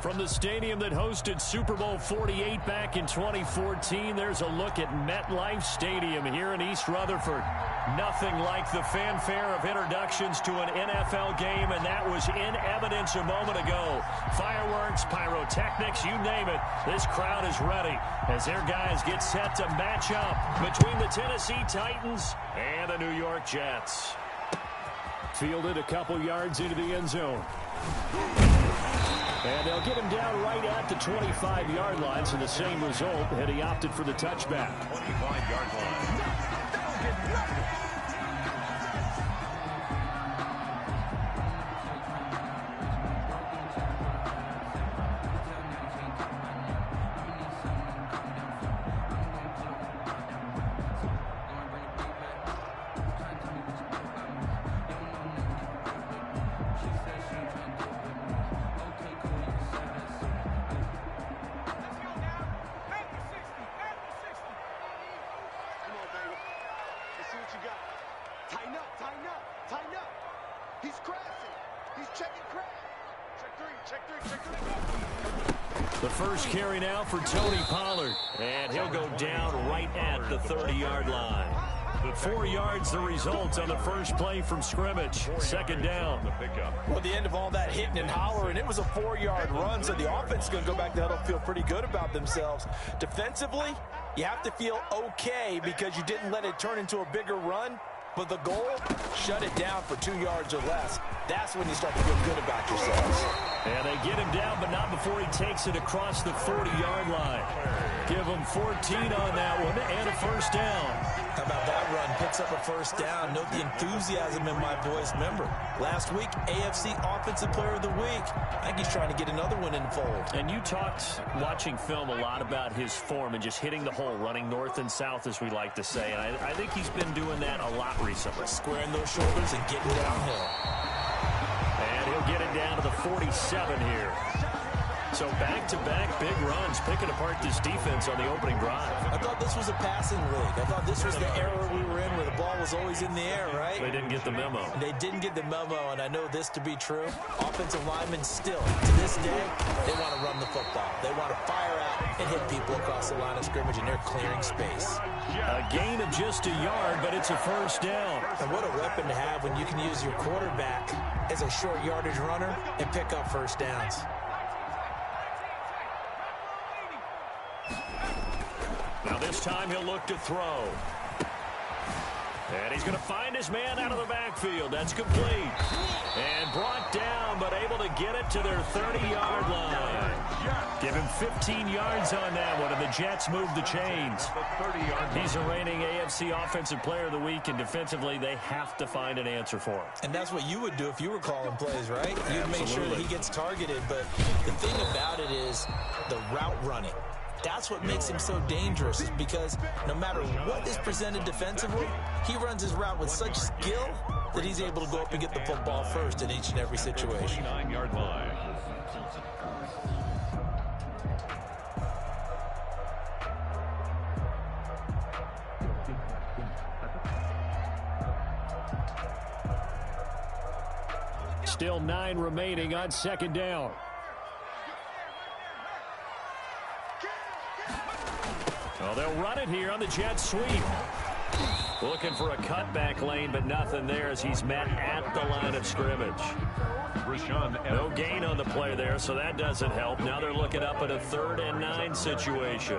From the stadium that hosted Super Bowl 48 back in 2014, there's a look at MetLife Stadium here in East Rutherford. Nothing like the fanfare of introductions to an NFL game, and that was in evidence a moment ago. Fireworks, pyrotechnics, you name it. This crowd is ready as their guys get set to match up between the Tennessee Titans and the New York Jets. Fielded a couple yards into the end zone. And they'll get him down right at the 25-yard line, so the same result, and he opted for the touchback. 25-yard line. The first carry now for Tony Pollard, and he'll go down right at the 30-yard line. 4 yards the result on the first play from scrimmage. Second down. Well, the end of all that hitting and hollering, it was a 4-yard run, so the offense is going to go back to huddle, feel pretty good about themselves. Defensively, you have to feel okay because you didn't let it turn into a bigger run. But the goal, shut it down for 2 yards or less. That's when you start to feel good about yourselves. And they get him down, but not before he takes it across the 40-yard line. Give him 14 on that one and a first down. How about that run? Picks up a first down. Note the enthusiasm in my voice. Remember, last week, AFC Offensive Player of the Week. I think he's trying to get another one in the fold. And you talked, watching film, a lot about his form and just hitting the hole, running north and south, as we like to say. And I think he's been doing that a lot recently. Squaring those shoulders and getting downhill. And he'll get it down to the 47 here. So back-to-back big runs, picking apart this defense on the opening drive. I thought this was a passing league. I thought this was the era we were in where the ball was always in the air, right? They didn't get the memo. They didn't get the memo, and I know this to be true. Offensive linemen still, to this day, they want to run the football. They want to fire out and hit people across the line of scrimmage, and they're clearing space. A gain of just a yard, but it's a first down. And what a weapon to have when you can use your quarterback as a short yardage runner and pick up first downs. Now this time he'll look to throw. And he's going to find his man out of the backfield. That's complete. And brought down, but able to get it to their 30-yard line. Give him 15 yards on that one, and the Jets move the chains. He's a reigning AFC Offensive Player of the Week, and defensively they have to find an answer for him. And that's what you would do if you were calling plays, right? You'd make sure that he gets targeted, but the thing about it is the route running. That's what makes him so dangerous, is because no matter what is presented defensively, he runs his route with such skill that he's able to go up and get the football first in each and every situation. 9-yard line. Still 9 remaining on second down. Well, they'll run it here on the jet sweep. Looking for a cutback lane, but nothing there as he's met at the line of scrimmage. No gain on the play there, so that doesn't help. Now they're looking up at a 3rd and 9 situation.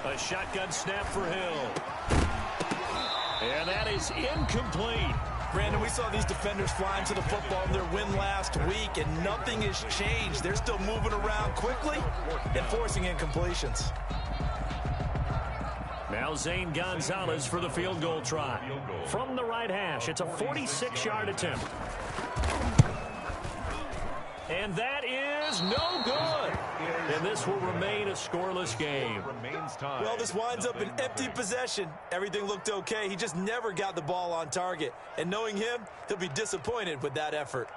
A shotgun snap for Hill. And that is incomplete. Brandon, we saw these defenders flying to the football in their win last week, and nothing has changed. They're still moving around quickly and forcing incompletions. Now Zane Gonzalez for the field goal try. From the right hash, it's a 46-yard attempt. And that is no good. And this will remain a scoreless game. Well, this winds up an empty possession. Everything looked okay. He just never got the ball on target. And knowing him, he'll be disappointed with that effort.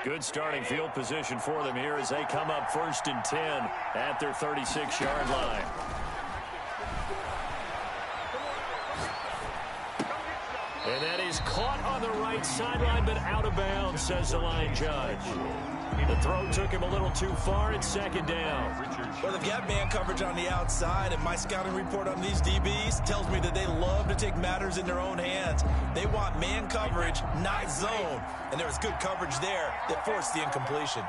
Good starting field position for them here as they come up 1st and 10 at their 36-yard line. And that is caught on the right sideline, but out of bounds, says the line judge. The throw took him a little too far. It's 2nd down. Well, they've got man coverage on the outside, and my scouting report on these DBs tells me that they love to take matters in their own hands. They want man coverage, not zone. And there was good coverage there that forced the incompletion.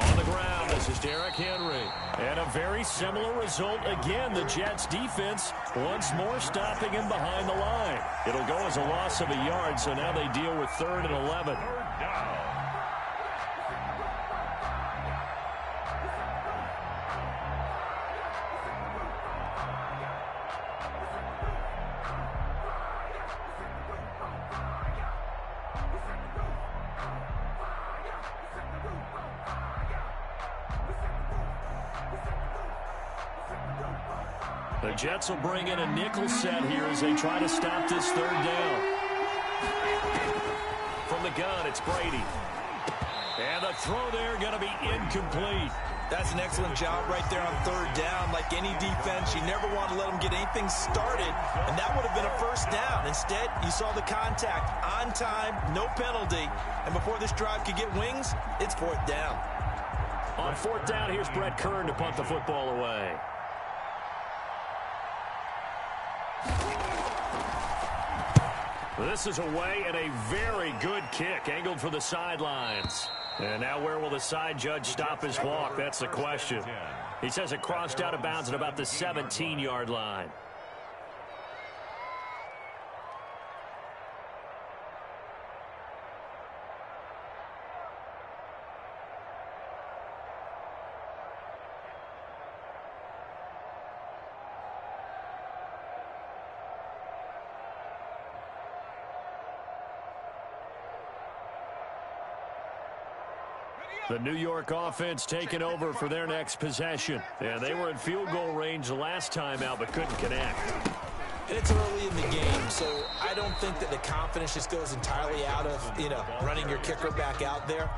On the ground, this is Derrick Henry. And a very similar result again. The Jets defense once more stopping him behind the line. It'll go as a loss of a yard, so now they deal with 3rd and 11. The Jets will bring in a nickel set here as they try to stop this 3rd down. From the gun, it's Brady. And the throw there going to be incomplete. That's an excellent job right there on 3rd down. Like any defense, you never want to let them get anything started, and that would have been a 1st down. Instead, you saw the contact on time, no penalty, and before this drive could get wings, it's 4th down. On 4th down, here's Brett Kern to punt the football away. This is away and a very good kick angled for the sidelines. And now where will the side judge stop his walk? That's the question. He says it crossed out of bounds at about the 17-yard line. The New York offense taking over for their next possession. And they were in field goal range the last time out, but couldn't connect. And it's early in the game, so I don't think that the confidence just goes entirely out of, running your kicker back out there.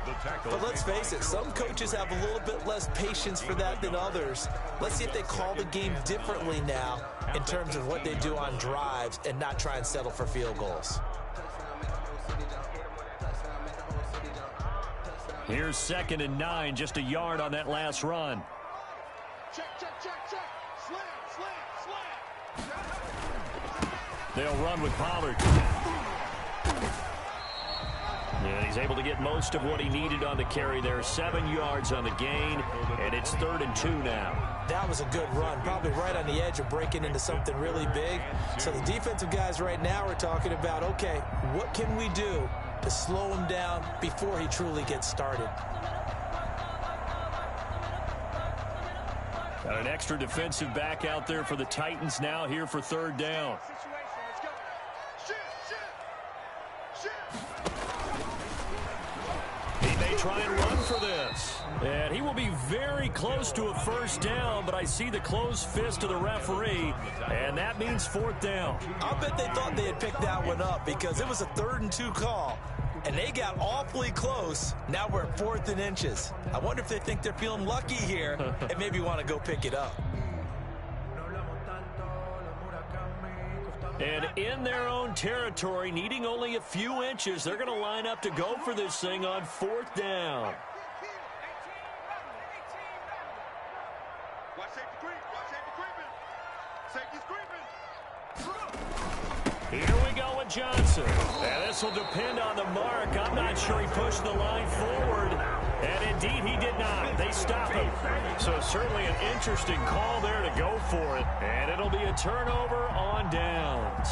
But let's face it, some coaches have a little bit less patience for that than others. Let's see if they call the game differently now in terms of what they do on drives and not try and settle for field goals. Here's 2nd and 9, just a yard on that last run. Check. Slam. They'll run with Pollard. Yeah, he's able to get most of what he needed on the carry there. 7 yards on the gain, and it's 3rd and 2 now. That was a good run, probably right on the edge of breaking into something really big. So the defensive guys right now are talking about, okay, what can we do to slow him down before he truly gets started? Got an extra defensive back out there for the Titans now here for 3rd down. He may try and run for this. And he will be very close to a 1st down, but I see the closed fist of the referee, and that means 4th down. I'll bet they thought they had picked that one up because it was a 3rd and 2 call, and they got awfully close. Now we're at 4th and inches. I wonder if they think they're feeling lucky here and maybe want to go pick it up. And in their own territory, needing only a few inches, they're going to line up to go for this thing on 4th down. Here we go with Johnson. And this will depend on the mark. I'm not sure he pushed the line forward. And indeed, he did not. They stop him. So certainly an interesting call there to go for it. And it'll be a turnover on downs.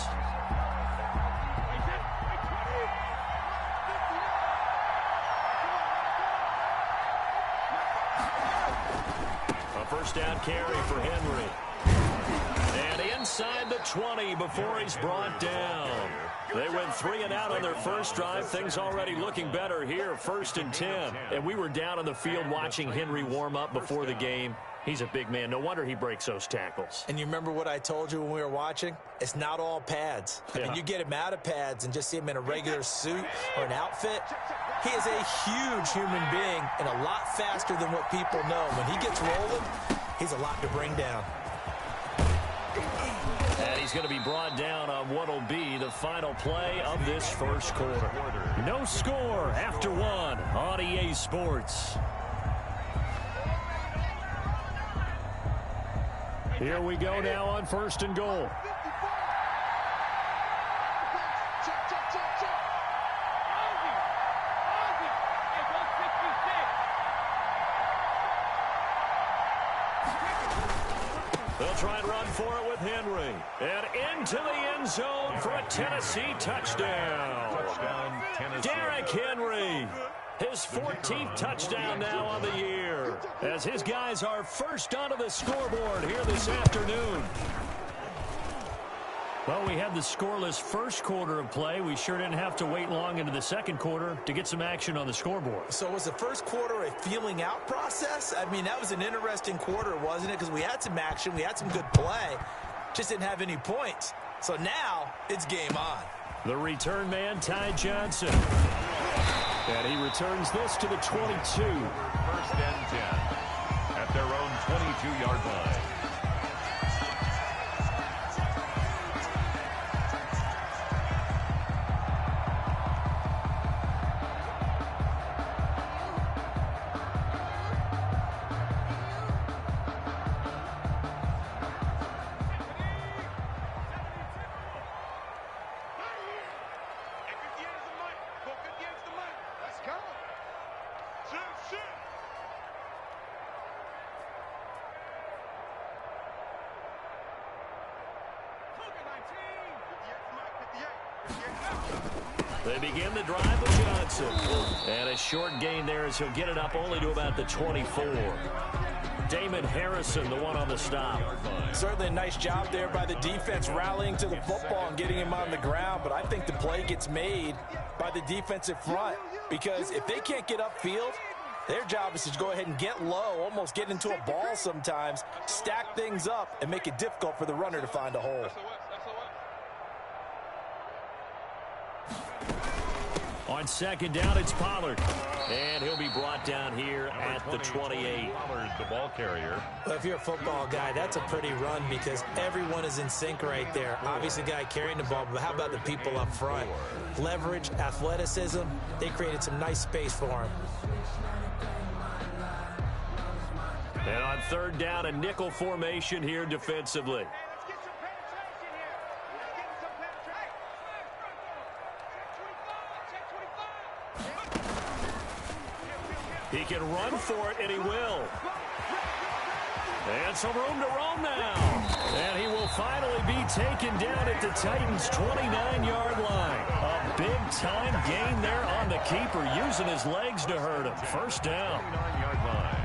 A 1st down carry for Henry. And inside the 20 before he's brought down. They went 3 and out on their first drive. Things already looking better here. 1st and 10. And we were down on the field watching Henry warm up before the game. He's a big man. No wonder he breaks those tackles. And you remember what I told you when we were watching? It's not all pads. I mean, you get him out of pads and just see him in a regular suit or an outfit. He is a huge human being and a lot faster than what people know. When he gets rolling, he's a lot to bring down. And he's going to be brought down on what will be the final play of this first quarter. No score after one on EA Sports. Here we go now on 1st and goal. They'll try and run for it with Henry. And into the end zone for a Tennessee touchdown. Derrick Henry. His 14th touchdown now on the year, as his guys are first onto the scoreboard here this afternoon. Well, we had the scoreless first quarter of play. We sure didn't have to wait long into the second quarter to get some action on the scoreboard. So was the first quarter a feeling out process? I mean, that was an interesting quarter, wasn't it? Because we had some action, we had some good play, just didn't have any points. So now it's game on. The return man, Ty Johnson. And he returns this to the 22. 1st and 10 at their own 22-yard line. They begin the drive with Johnson. And a short gain there as he'll get it up only to about the 24. Damon Harrison, the one on the stop. Certainly a nice job there by the defense rallying to the football and getting him on the ground, but I think the play gets made by the defensive front, because if they can't get upfield, their job is to go ahead and get low, almost get into a ball sometimes, stack things up, and make it difficult for the runner to find a hole. On 2nd down, it's Pollard. And he'll be brought down here at the 28. Pollard, the ball carrier. Well, if you're a football guy, that's a pretty run because everyone is in sync right there. Obviously, the guy carrying the ball, but how about the people up front? Leverage, athleticism, they created some nice space for him. And on 3rd down, a nickel formation here defensively. He can run for it, and he will. And some room to roam now. And he will finally be taken down at the Titans' 29-yard line. A big-time gain there on the keeper, using his legs to hurt him. 1st down. 29-yard line.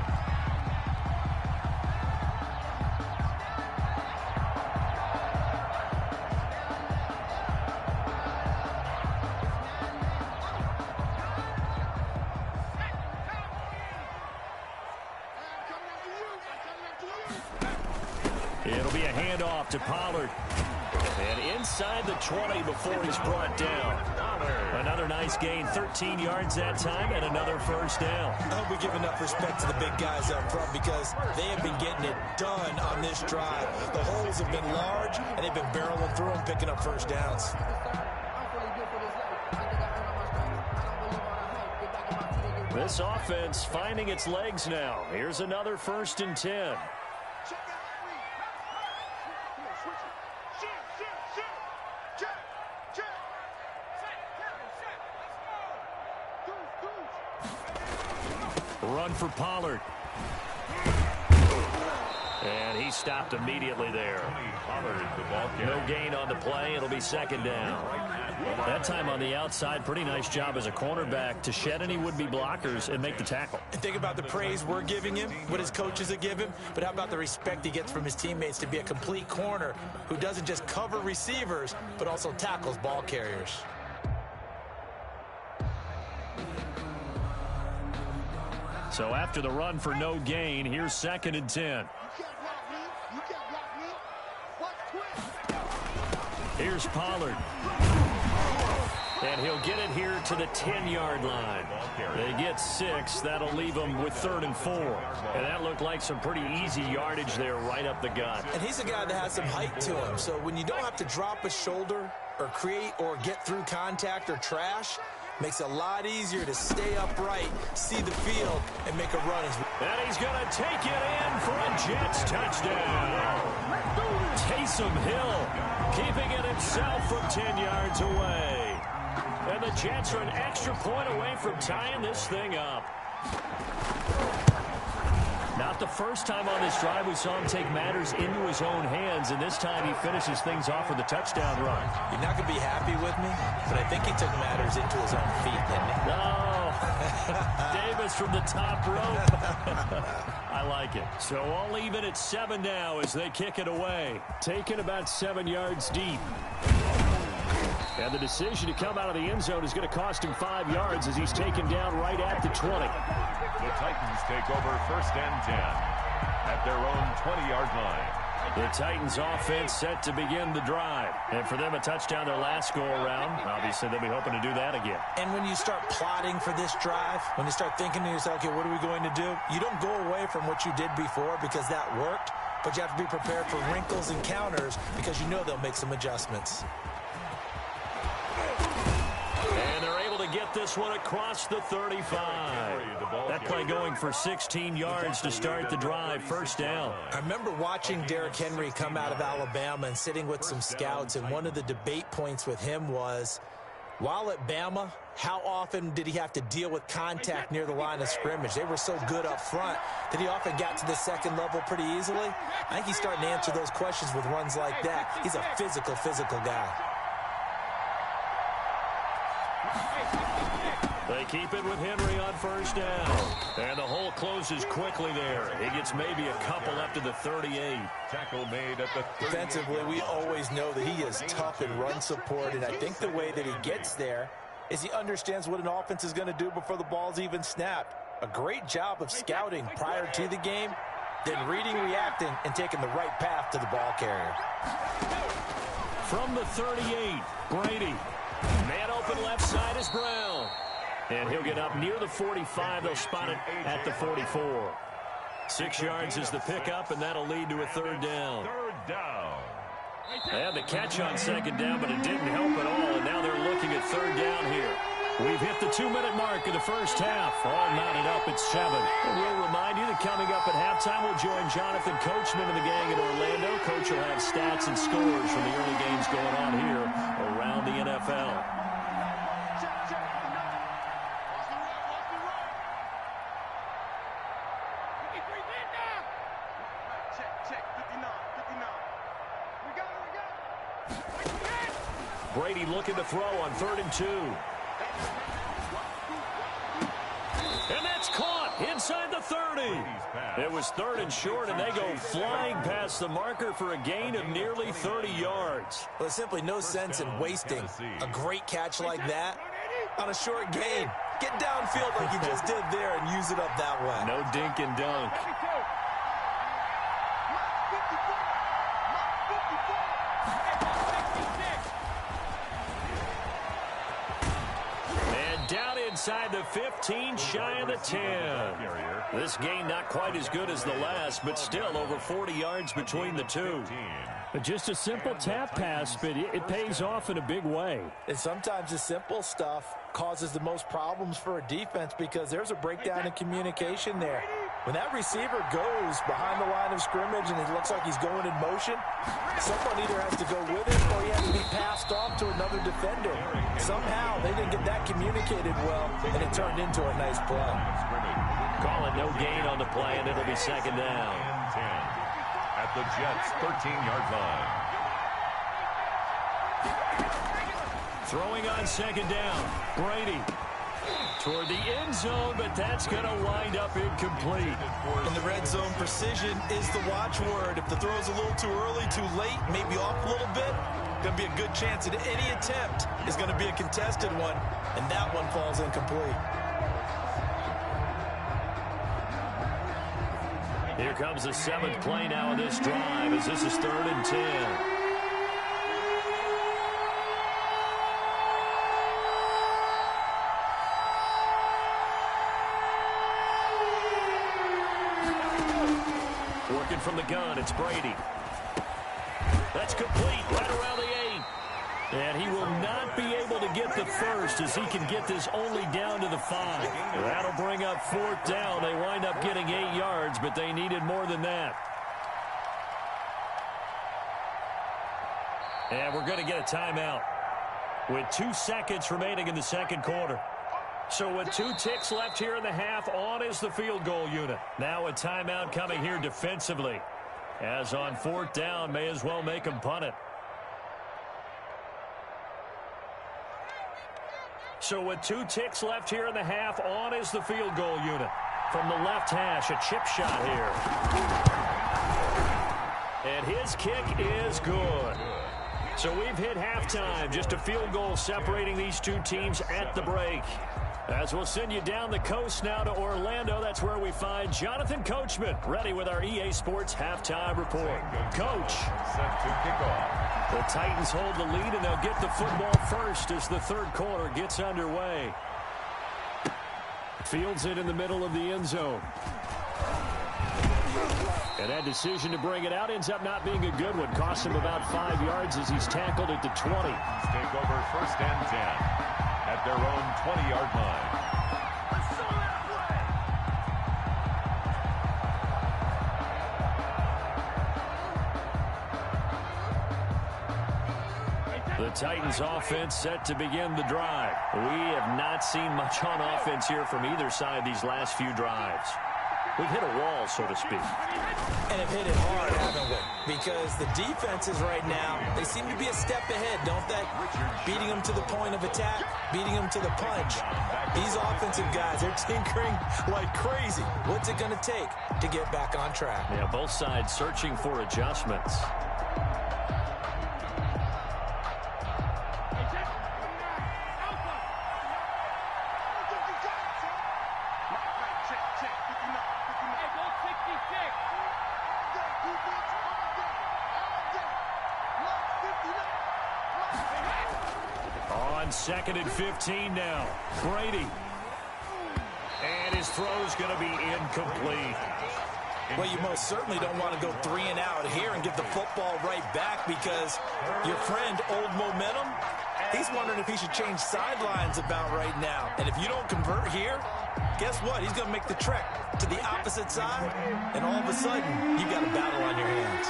It'll be a handoff to Pollard. And inside the 20 before he's brought down. Another nice gain, 13 yards that time, and another 1st down. I hope we give enough respect to the big guys up front because they have been getting it done on this drive. The holes have been large, and they've been barreling through them, picking up 1st downs. This offense finding its legs now. Here's another 1st and 10. Run for Pollard. And he stopped immediately there. Pollard, the ball carrier. No gain on the play. It'll be 2nd down. That time on the outside, pretty nice job as a cornerback to shed any would-be blockers and make the tackle. And think about the praise we're giving him, what his coaches have given him, but how about the respect he gets from his teammates to be a complete corner who doesn't just cover receivers, but also tackles ball carriers. So after the run for no gain, here's 2nd and 10. You can't block me. You can't block me. Watch twist. Here's Pollard. And he'll get it here to the 10-yard line. They get 6. That'll leave them with 3rd and 4. And that looked like some pretty easy yardage there right up the gut. And he's a guy that has some height to him. So when you don't have to drop a shoulder or create or get through contact or trash, makes it a lot easier to stay upright, see the field, and make a run. And he's going to take it in for a Jets touchdown. Taysom Hill keeping it himself from 10 yards away. And the Jets are an extra point away from tying this thing up. Not the first time on this drive we saw him take matters into his own hands, and this time he finishes things off with a touchdown run. You're not going to be happy with me, but I think he took matters into his own feet, didn't he? No. Davis from the top rope. I like it. So I'll leave it at 7 now as they kick it away. Taken about 7 yards deep. And the decision to come out of the end zone is going to cost him 5 yards as he's taken down right at the 20. The Titans take over 1st and 10 at their own 20-yard line. The Titans offense set to begin the drive. And for them, a touchdown their last go-around. Obviously, they'll be hoping to do that again. And when you start plotting for this drive, when you start thinking to yourself, okay, what are we going to do? You don't go away from what you did before because that worked, but you have to be prepared for wrinkles and counters because you know they'll make some adjustments. And they're able to get this one across the 35. That play going for 16 yards to start the drive. 1st down. I remember watching Derrick Henry come out of Alabama and sitting with some scouts, and one of the debate points with him was, while at Bama, how often did he have to deal with contact near the line of scrimmage? They were so good up front that he often got to the second level pretty easily. I think he's starting to answer those questions with runs like that. He's a physical guy. They keep it with Henry on 1st down. And the hole closes quickly there. He gets maybe a couple up to the 38. Tackle made at the 38. Defensively, we always know that he is tough in run support, and I think the way that he gets there is he understands what an offense is going to do before the ball's even snapped. A great job of scouting prior to the game, then reading, reacting, and taking the right path to the ball carrier. From the 38, Brady. Man open left side is Brown. And he'll get up near the 45. They'll spot it at the 44. 6 yards is the pickup, and that'll lead to a 3rd down. 3rd down. They had the catch on 2nd down, but it didn't help at all, and now they're looking at 3rd down here. We've hit the 2-minute mark of the 1st half. All knotted up at 7. And we'll remind you that coming up at halftime, we'll join Jonathan Coachman and the gang in Orlando. Coach will have stats and scores from the early games going on here around the NFL. Brady looking to throw on 3rd and 2. And that's caught inside the 30. It was 3rd and short, and they go flying past the marker for a gain of nearly 30 yards. Well, there's simply no sense in wasting a great catch like that on a short gain. Get downfield like you just did there and use it up that way. No dink and dunk. Down inside the 15, shy of the 10. This game not quite as good as the last, but still over 40 yards between the two. Just a simple tap pass, but it pays off in a big way. And sometimes the simple stuff causes the most problems for a defense because there's a breakdown in communication there. When that receiver goes behind the line of scrimmage and it looks like he's going in motion, someone either has to go with it or he has to be passed off to another defender. Somehow they didn't get that communicated well, and it turned into a nice play. Call it no gain on the play, and it'll be 2nd down. 10 at the Jets' 13-yard line. Throwing on 2nd down, Brady. Toward the end zone, but that's going to wind up incomplete. In the red zone, precision is the watchword. If the throw's a little too early, too late, maybe off a little bit, going to be a good chance that any attempt is going to be a contested one, and that one falls incomplete. Here comes the 7th play now of this drive as this is 3rd and 10. Working from the gun, it's Brady. That's complete right around the 8. And he will not be able to get the first as he can get this only down to the 5. That'll bring up 4th down. They wind up getting 8 yards, but they needed more than that. And we're going to get a timeout with 2 seconds remaining in the second quarter. So with 2 ticks left here in the half, on is the field goal unit. Now a timeout coming here defensively. As on 4th down, may as well make them punt it. So with 2 ticks left here in the half, on is the field goal unit. From the left hash, a chip shot here. And his kick is good. So we've hit halftime. Just a field goal separating these 2 teams at the break. As we'll send you down the coast now to Orlando, that's where we find Jonathan Coachman, ready with our EA Sports halftime report. Coach. Set to kick off. The Titans hold the lead, and they'll get the football first as the 3rd quarter gets underway. Fields it in the middle of the end zone. And that decision to bring it out ends up not being a good one. Cost him about 5 yards as he's tackled at the 20. Take over 1st and 10 at their own 20-yard line. The Titans offense set to begin the drive. We have not seen much on offense here from either side these last few drives. We've hit a wall, so to speak. And have hit it hard, haven't we? Because the defenses right now, they seem to be a step ahead, don't they? Beating them to the point of attack, beating them to the punch. These offensive guys, they're tinkering like crazy. What's it going to take to get back on track? Yeah, both sides searching for adjustments. On 2nd and 15 now. Brady. And his throw's going to be incomplete. Well, you most certainly don't want to go 3 and out here and get the football right back because your friend, Old Momentum, he's wondering if he should change sidelines about right now. And if you don't convert here, guess what? He's going to make the trek to the opposite side, and all of a sudden, you got a battle on your hands.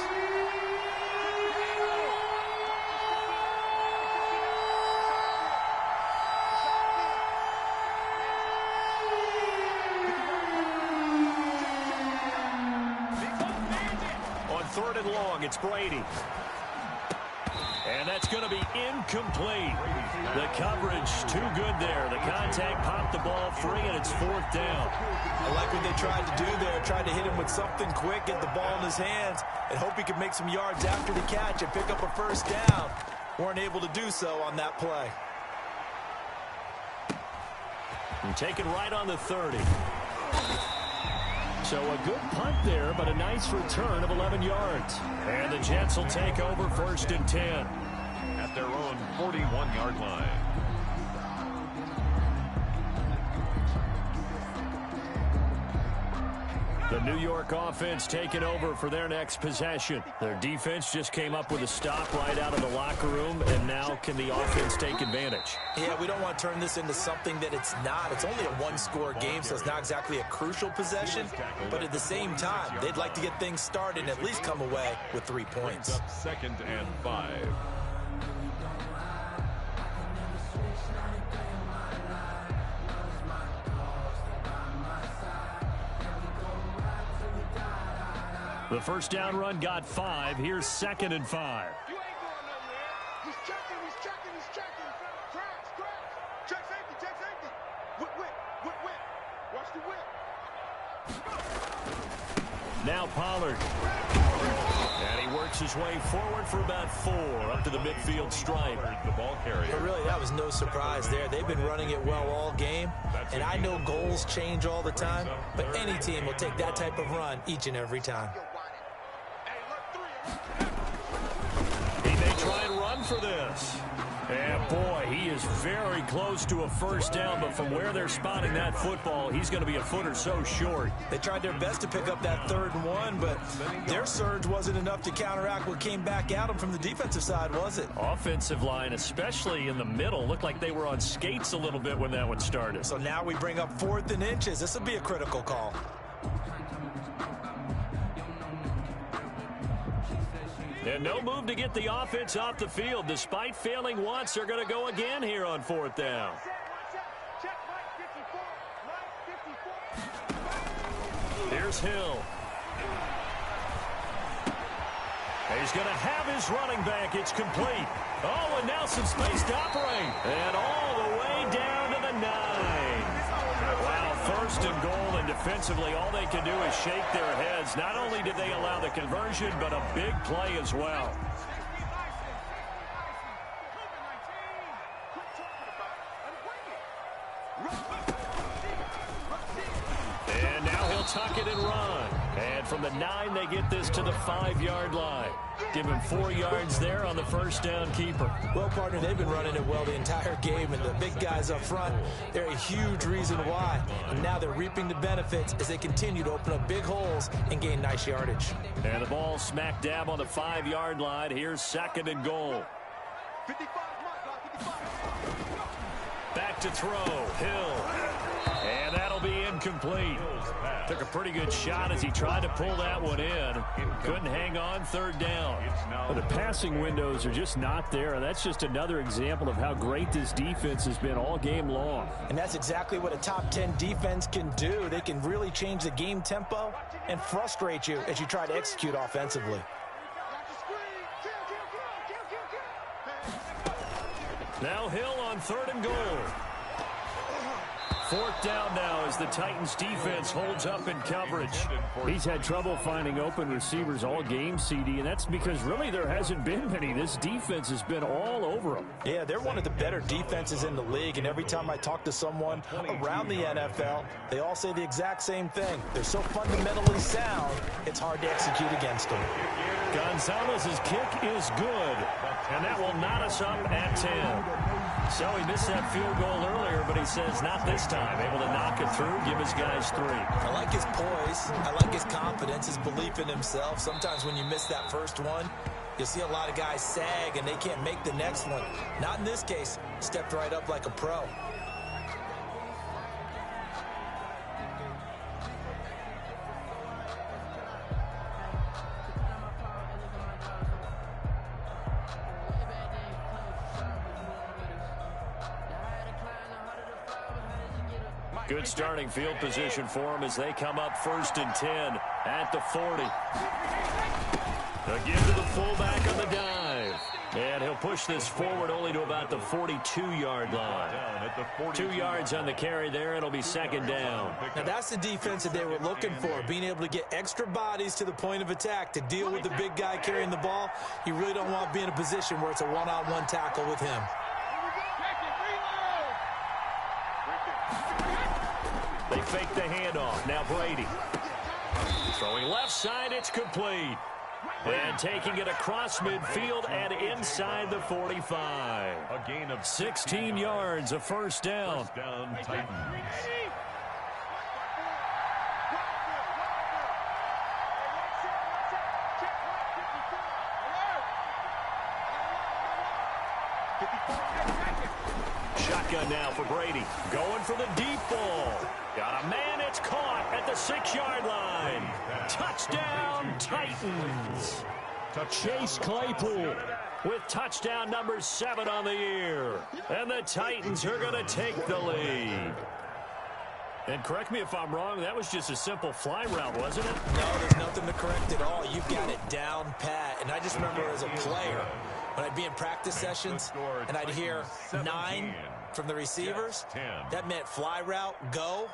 On 3rd and long, it's Brady. And that's going to be incomplete. The coverage too good there. The contact popped the ball free, and it's 4th down. I like what they tried to do there. Tried to hit him with something quick, get the ball in his hands, and hope he could make some yards after the catch and pick up a 1st down. Weren't able to do so on that play. And taken right on the 30. So a good punt there, but a nice return of 11 yards. And the Jets will take over 1st and 10. At their own 41-yard line. The New York offense taking over for their next possession. Their defense just came up with a stop right out of the locker room, and now can the offense take advantage? Yeah, we don't want to turn this into something that it's not. It's only a 1-score game, so it's not exactly a crucial possession. But at the same time, they'd like to get things started and at least come away with 3 points. 2nd and 5. The 1st down run got 5. Here's 2nd and 5. You ain't going nowhere. He's checking. Check safety. Whip. Watch the whip. Now Pollard. And he works works his way forward for about 4 up to the midfield stripe. The ball carrier. But really, that was no surprise there. They've been running it well all game, and I know goals change all the time, but any team will take that type of run each and every time. He may try and run for this. And boy, he is very close to a first down, but from where they're spotting that football, he's going to be a foot or so short. They tried their best to pick up that 3rd and 1, but their surge wasn't enough to counteract what came back at them from the defensive side, was it? Offensive line, especially in the middle, looked like they were on skates a little bit when that one started. So now we bring up 4th and inches. This will be a critical call. And no move to get the offense off the field. Despite failing once, they're going to go again here on 4th down. Here's Hill. He's going to have his running back. It's complete. Oh, and now some space to operate. And all the way down to the 9. Wow, 1st and goal, and defensively, all they can do is shake their heads. Not only did they allow the conversion, but a big play as well. And now he'll tuck it and run. And from the 9, they get this to the 5-yard line. Give him 4 yards there on the first down keeper. Well, partner, they've been running it well the entire game, and the big guys up front, they're a huge reason why. And now they're reaping the benefits as they continue to open up big holes and gain nice yardage. And the ball smack dab on the 5-yard line. Here's 2nd and goal. 55, Back to throw. Hill. And that'll be incomplete. Took a pretty good shot as he tried to pull that one in. Couldn't hang on, 3rd down. Well, the passing windows are just not there. That's just another example of how great this defense has been all game long. And that's exactly what a top 10 defense can do. They can really change the game tempo and frustrate you as you try to execute offensively. Now Hill on 3rd and goal. 4th down now as the Titans defense holds up in coverage. He's had trouble finding open receivers all game, CD, and that's because really there hasn't been many. This defense has been all over them. Yeah, they're one of the better defenses in the league, and every time I talk to someone around the NFL, they all say the exact same thing. They're so fundamentally sound, it's hard to execute against them. Gonzalez's kick is good, and that will knot us up at 10. So he missed that field goal earlier, but he says not this time. Able to knock it through, give his guys 3. I like his poise. I like his confidence, his belief in himself. Sometimes when you miss that first one, you'll see a lot of guys sag and they can't make the next one. Not in this case. Stepped right up like a pro. Good starting field position for them as they come up 1st and 10 at the 40. Again to the fullback on the dive. And he'll push this forward only to about the 42-yard line. 2 yards on the carry there. It'll be 2nd down. Now that's the defense that they were looking for, being able to get extra bodies to the point of attack to deal with the big guy carrying the ball. You really don't want to be in a position where it's a one-on-one tackle with him. They fake the handoff. Now Brady. Throwing left side, it's complete. And taking it across midfield and inside the 45. A gain of 16 yards, a first down. First down, Titans. Shotgun now for Brady. Going for the deep ball. Got a man, it's caught at the 6-yard line. Touchdown, Titans. Chase Claypool with touchdown number 7 on the year. And the Titans are going to take the lead. And correct me if I'm wrong, that was just a simple fly route, wasn't it? No, there's nothing to correct at all. You've got it down pat. And I just remember as a player, when I'd be in practice sessions and I'd hear 9 from the receivers, that meant fly route, go,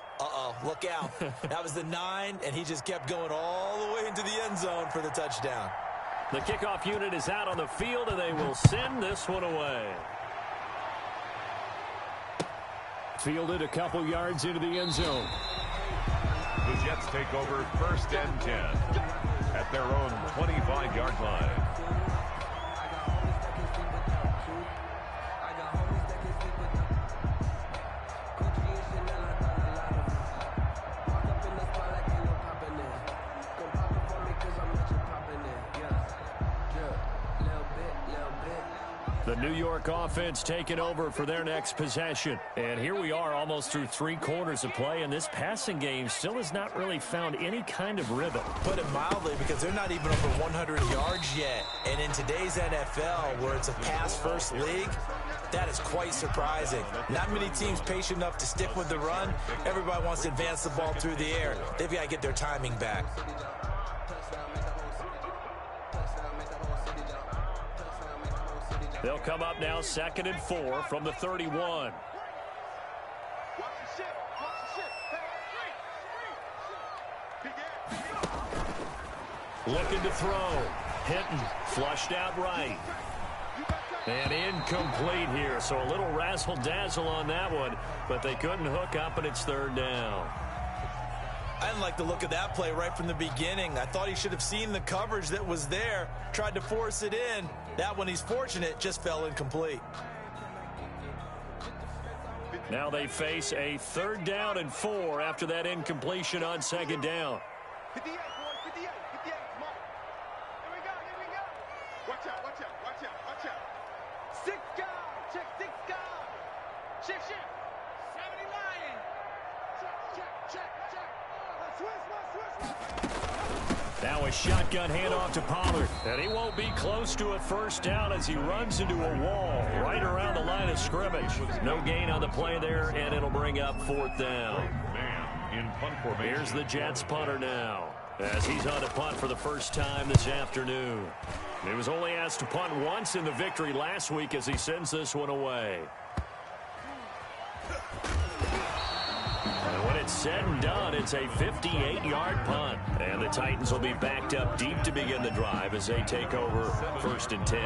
look out. That was the 9, and he just kept going all the way into the end zone for the touchdown. The kickoff unit is out on the field, and they will send this one away. Fielded a couple yards into the end zone. The Jets take over 1st and 10 at their own 25-yard line. The New York offense taking over for their next possession. And here we are almost through 3 quarters of play, and this passing game still has not really found any kind of rhythm. Put it mildly, because they're not even over 100 yards yet. And in today's NFL, where it's a pass-first league, that is quite surprising. Not many teams patient enough to stick with the run. Everybody wants to advance the ball through the air. They've got to get their timing back. They'll come up now 2nd and 4 from the 31. Looking to throw. Hinton flushed out right. And incomplete here. So a little razzle-dazzle on that one, but they couldn't hook up, and it's 3rd down. I didn't like the look of that play right from the beginning. I thought he should have seen the coverage that was there, tried to force it in. That one, he's fortunate, just fell incomplete. Now they face a 3rd down and 4 after that incompletion on 2nd down. 58, boy, 58, 58, come on. Here we go, here we go. Watch out, watch out, watch out, watch out. 6 guard, check 6 guard. Shift, shift. 70 Lion. Check. Now a shotgun handoff to Pollard. And he won't be close to a 1st down as he runs into a wall right around the line of scrimmage. No gain on the play there, and it'll bring up 4th down. Man in punt formation. Here's the Jets punter now, as he's on to punt for the first time this afternoon. He was only asked to punt once in the victory last week as he sends this one away. And when it's said and done, it's a 58-yard punt. And the Titans will be backed up deep to begin the drive as they take over 1st and 10.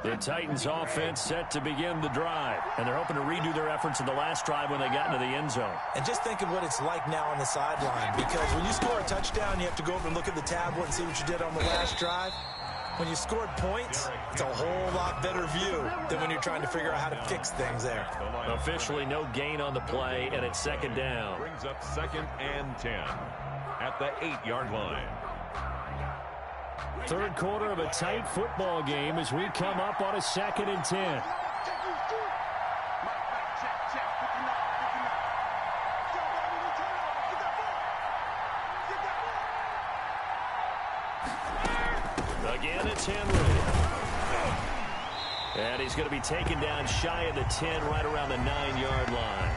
The Titans offense set to begin the drive, and they're hoping to redo their efforts in the last drive when they got into the end zone. And just think of what it's like now on the sideline, because when you score a touchdown, you have to go over and look at the tablet and see what you did on the last drive. When you scored points, it's a whole lot better view than when you're trying to figure out how to fix things there. Officially no gain on the play, and it's 2nd down. Brings up 2nd and 10 at the 8-yard line. 3rd quarter of a tight football game as we come up on a 2nd and 10. Again, it's Henry. And he's going to be taken down shy of the 10, right around the 9-yard line.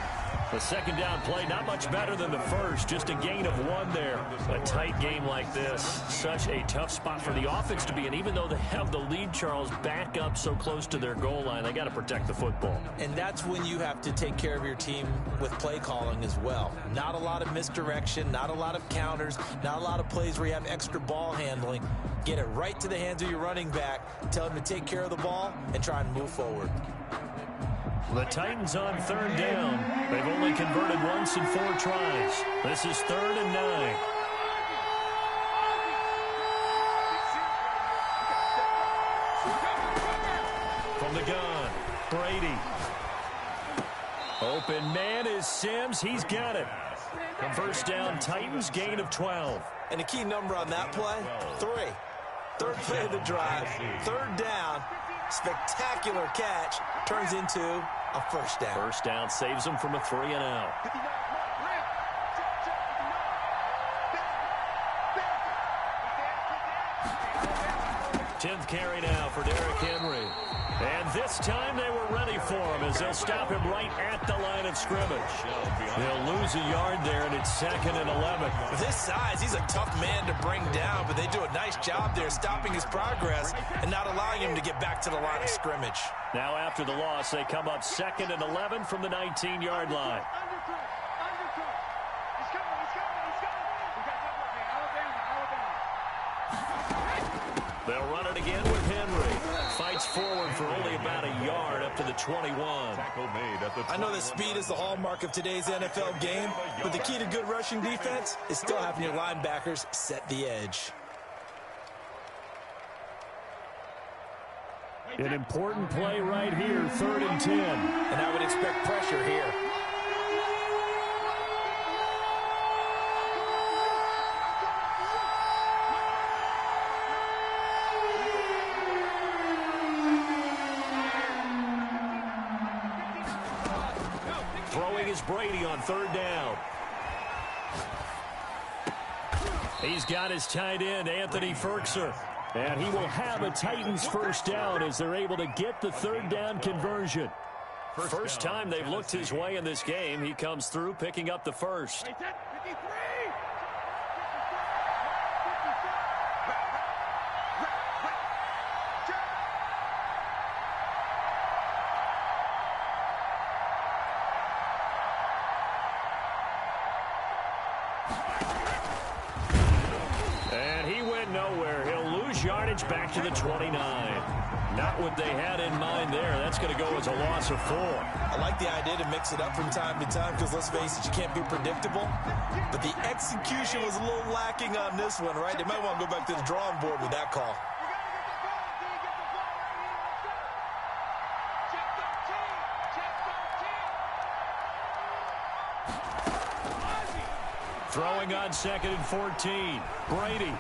The 2nd down play, not much better than the first, just a gain of 1 there. A tight game like this, such a tough spot for the offense to be in. Even though they have the lead, Charles, back up so close to their goal line, they got to protect the football. And that's when you have to take care of your team with play calling as well. Not a lot of misdirection, not a lot of counters, not a lot of plays where you have extra ball handling. Get it right to the hands of your running back, tell him to take care of the ball, and try and move forward. The Titans on 3rd down. They've only converted once in 4 tries. This is 3rd and 9. From the gun, Brady. Open man is Sims. He's got it. 1st down, Titans, gain of 12. And the key number on that play, 3. 3rd play of the drive, 3rd down, spectacular catch, turns into a 1st down. 1st down saves them from a 3-and-out. 10th carry now for Derrick Henry. And this time they were ready for him as they'll stop him right at the line of scrimmage. They'll lose a yard there, and it's 2nd and 11. With his size, he's a tough man to bring down, but they do a nice job there stopping his progress and not allowing him to get back to the line of scrimmage. Now after the loss, they come up 2nd and 11 from the 19-yard line. They'll run it again with Henry. Fights forward for only about a yard up to the 21. I know that speed is the hallmark of today's NFL game, but the key to good rushing defense is still having your linebackers set the edge. An important play right here, 3rd and 10. And I would expect pressure here. Throwing is Brady on 3rd down. He's got his tight end, Anthony Firkser. And he will have a Titans 1st down as they're able to get the 3rd down conversion. First time they've looked his way in this game. He comes through picking up the 1st. And he went nowhere. He'll lose yardage back to the 29. Not what they had in mind there. That's going to go as a loss of 4. I like the idea to mix it up from time to time because, let's face it, you can't be predictable. But the execution was a little lacking on this one, right? They might want to go back to the drawing board with that call. Throwing on 2nd and 14. Brady.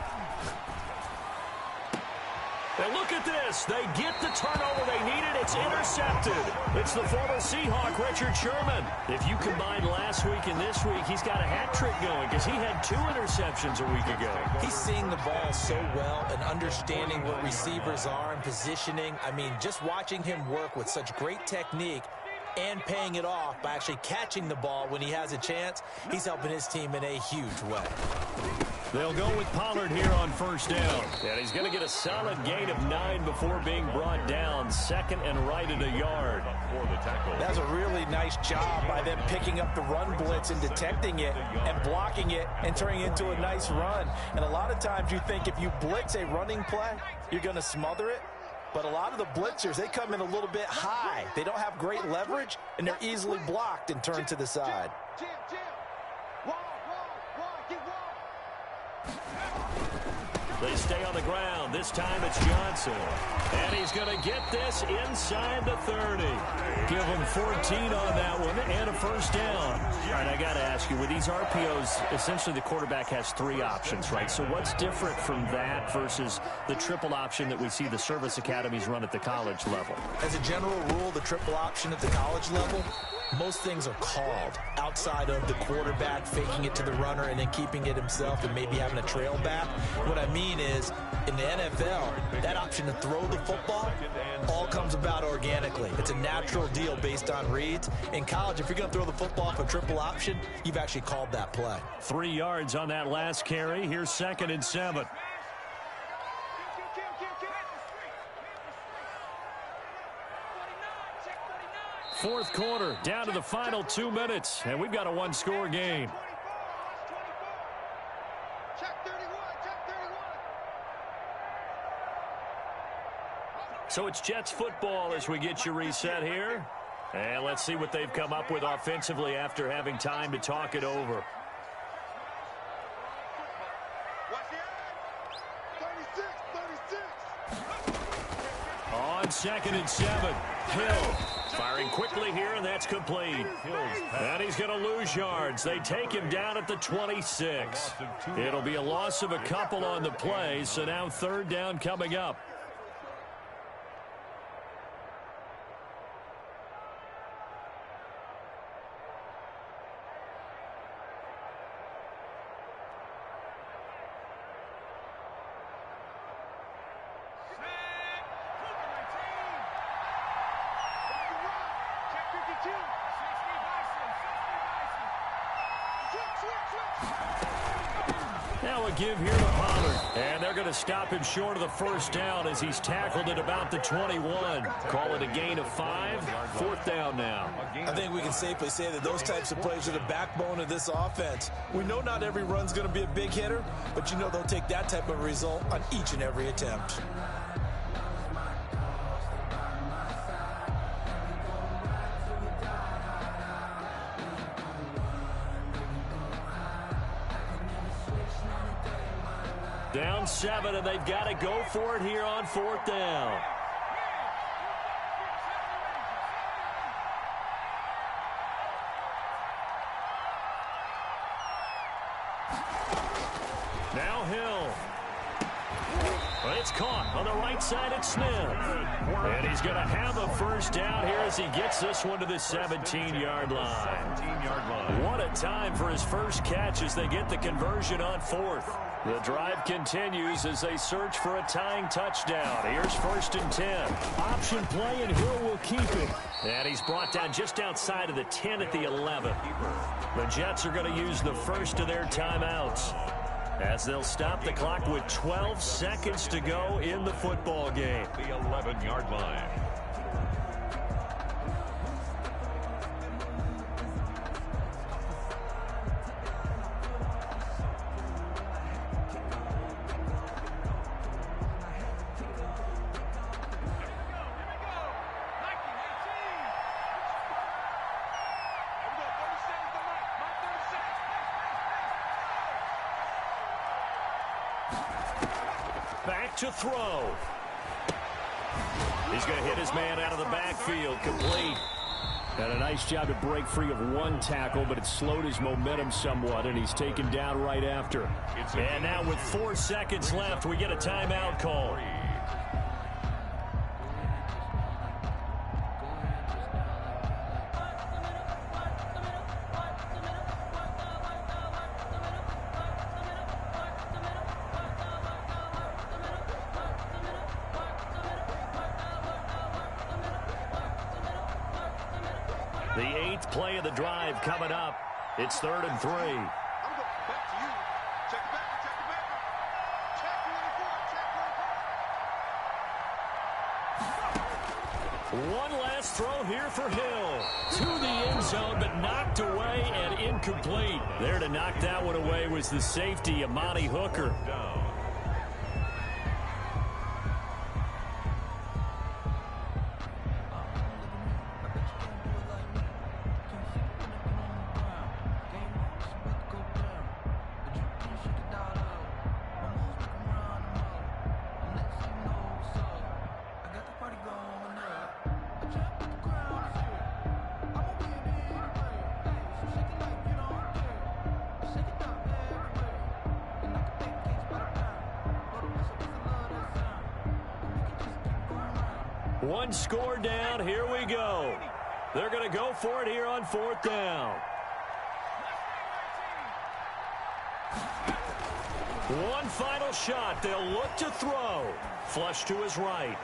And look at this. They get the turnover they needed. It's intercepted. It's the former Seahawk, Richard Sherman. If you combine last week and this week, he's got a hat trick going because he had 2 interceptions a week ago. He's seeing the ball so well and understanding what receivers are and positioning. I mean, just watching him work with such great technique and paying it off by actually catching the ball when he has a chance, he's helping his team in a huge way. They'll go with Pollard here on 1st down. And he's going to get a solid gain of 9 before being brought down. 2nd and right at a yard. That's a really nice job by them picking up the run blitz and detecting it and blocking it and turning it into a nice run. And a lot of times you think if you blitz a running play, you're going to smother it. But a lot of the blitzers, they come in a little bit high. They don't have great leverage, and they're easily blocked and turned to the side. They stay on the ground. This time it's Johnson. And he's going to get this inside the 30. Give him 14 on that one and a 1st down. All right, I got to ask you, with these RPOs, essentially the quarterback has 3 options, right? So what's different from that versus the triple option that we see the service academies run at the college level? As a general rule, the triple option at the college level, most things are called outside of the quarterback faking it to the runner and then keeping it himself and maybe having a trail back. What I mean is, in the NFL, that option to throw the football all comes about organically. It's a natural deal based on reads. In college, if you're going to throw the football for triple option, you've actually called that play. 3 yards on that last carry. Here's 2nd and 7. Fourth quarter, down to the final 2 minutes, and we've got a 1-score game. So it's Jets football as we get you reset here. And let's see what they've come up with offensively after having time to talk it over. On 2nd and 7, Hill firing quickly here, and that's complete. And he's going to lose yards. They take him down at the 26. It'll be a loss of a couple on the play, so now 3rd down coming up. Now a give here to Pollard. And they're going to stop him short of the first down as he's tackled at about the 21. Call it a gain of 5. 4th down now. I think we can safely say that those types of plays are the backbone of this offense. We know not every run's going to be a big hitter, but you know they'll take that type of result on each and every attempt. Down 7, and they've got to go for it here on 4th down. Now Hill. But it's caught on the right side at Smith. And he's going to have a first down here as he gets this one to the 17-yard line. What a time for his first catch as they get the conversion on 4th. The drive continues as they search for a tying touchdown. Here's 1st and 10. Option play, and Hill will keep it. And he's brought down just outside of the 10 at the 11. The Jets are going to use the first of their timeouts as they'll stop the clock with 12 seconds to go in the football game. The 11-yard line. Back to throw. He's going to hit his man out of the backfield. Complete. And a nice job to break free of one tackle, but it slowed his momentum somewhat, and he's taken down right after. And now with 4 seconds left, we get a timeout call. The 8th play of the drive coming up. It's 3rd and 3. I'm going back to you. Check it back. Check 24. One last throw here for Hill. To the end zone, but knocked away and incomplete. There to knock that one away was the safety, Amani Hooker. One score down. Here we go. They're going to go for it here on 4th down. One final shot. They'll look to throw. Flush to his right.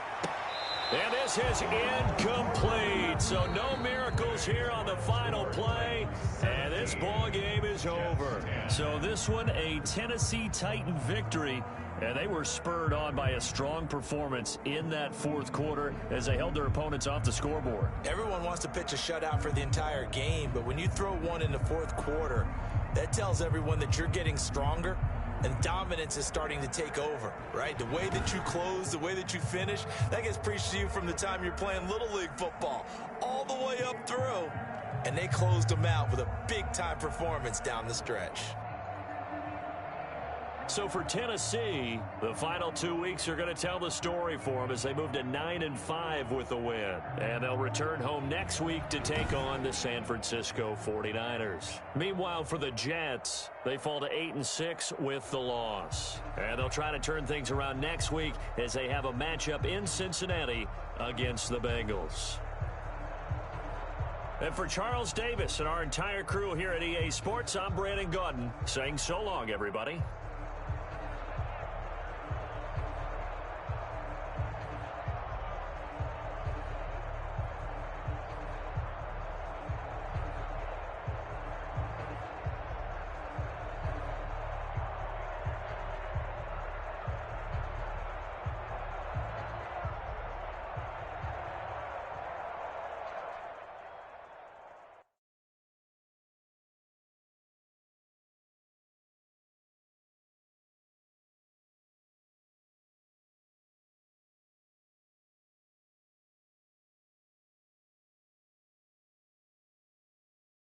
And this is incomplete. So no miracles here on the final play. And this ball game is over. So this one, a Tennessee Titan victory. And they were spurred on by a strong performance in that 4th quarter as they held their opponents off the scoreboard. Everyone wants to pitch a shutout for the entire game, but when you throw one in the 4th quarter, that tells everyone that you're getting stronger and dominance is starting to take over, right? The way that you close, the way that you finish, that gets preached to you from the time you're playing Little League football all the way up through. And they closed them out with a big-time performance down the stretch. So for Tennessee, the final 2 weeks are going to tell the story for them as they move to 9-5 with a win. And they'll return home next week to take on the San Francisco 49ers. Meanwhile, for the Jets, they fall to 8-6 with the loss. And they'll try to turn things around next week as they have a matchup in Cincinnati against the Bengals. And for Charles Davis and our entire crew here at EA Sports, I'm Brandon Gaudin saying so long, everybody.